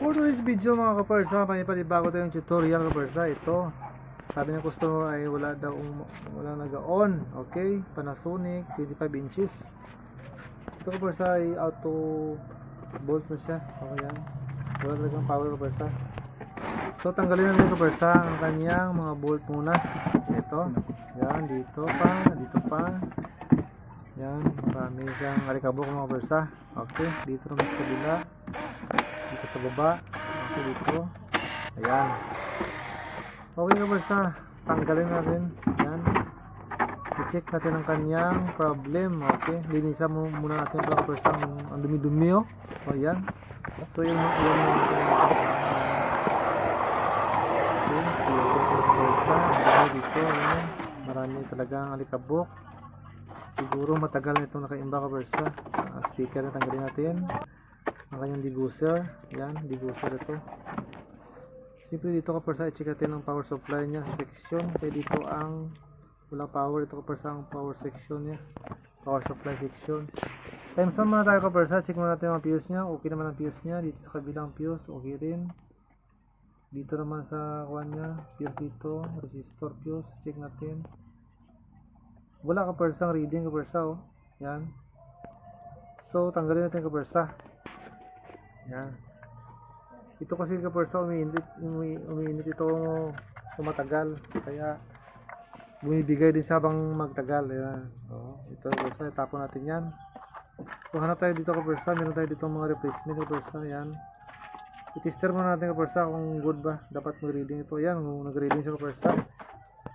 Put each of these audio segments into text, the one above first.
For today's video mga kaparsa, panipanibago tayong tutorial kaparsa. Ito, sabi ng customer ay wala nag-on. Okay, Panasonic 25 inches. Ito kaparsa ay auto bolt na siya. Okay yan, wala talagang power kaparsa. So tanggalin natin kaparsa ang kanyang mga bolt muna. Ito, yan, dito pa. Yan, marami siyang alikabok mga kaparsa. Okay, dito naman sa kabila, dito sa baba, okay, dito, ayan. Okay kaparsa, tanggalin natin yan, i-check natin ang kanyang problem. Okay, linisan muna natin pala kaparsa ang dumi-dumi, oh. O yan, so yan dito, ayan. Marami talagang alikabok. Siguro matagal na itong nakaimba kaparsa. Speaker na tanggalin natin ang kanyang degusser. Yan, degusser ito. Siyempre dito kaparsa, i-check natin ang power supply niya sa section. Kaya dito ang walang power. Ito kaparsa ang power section niya, power supply section. Times 1 muna tayo kaparsa. Check muna natin ang fuse niya. Okay naman ang fuse niya. Dito sa kabilang fuse, okay rin. Dito naman sa kuwan niya, fuse dito, resistor fuse. Check natin. Wala kaparsa ang reading kaparsa, oh. Yan. So tanggalin natin kaparsa. Yan. Ito kasi kaparsa umiinit ito matagal, kaya bumibigay din siya habang magtagal. Yan. Oh, ito kaparsa, itapon natin yan. So hanap tayo dito kaparsa, meron tayo dito mga replacement kaparsa. Yan. I-tester muna natin kaparsa kung good ba, dapat mag-reading ito. Yan, kung nag-reading siya kaparsa,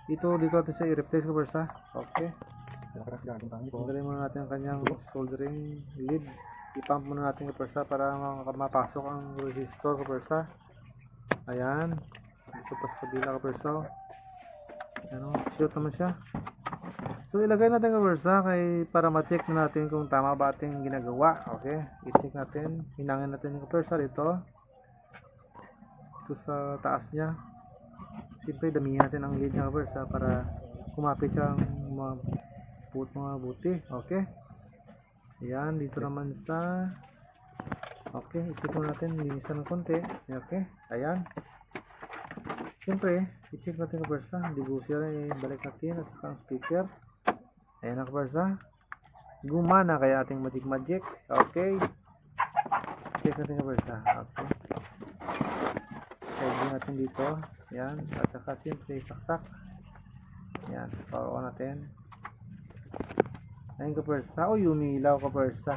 dito natin siya i-replace kaparsa. Okay, tanggalin muna natin ang kanyang soldering lead. I-pump muna natin kaparsa para mapasok ang resistor kaparsa. Ayan, dito pa sa kabila kaparsa. Ano, shoot naman siya. So ilagay natin kaparsa para ma-check na natin kung tama ba ating ginagawa. Okay, i-check natin, hinangin natin yung kaparsa dito sa taas niya. Siyempre damihan natin ang lead niya kaparsa para kumapit siya ang mga buti. Okay, ayan, dito naman sa okay, i-check mo natin, linisan ng konti. Okay, ayan, siyempre i-check natin kaparsa, degusser ay balik natin at saka ang speaker. Ayan na kaparsa, gumana kaya ating magic. Okay, check natin kaparsa. Okay, check natin dito. Yan, at saka simple saksak. Yan, power on natin. Ayun kaparsa, o umilaw kaparsa.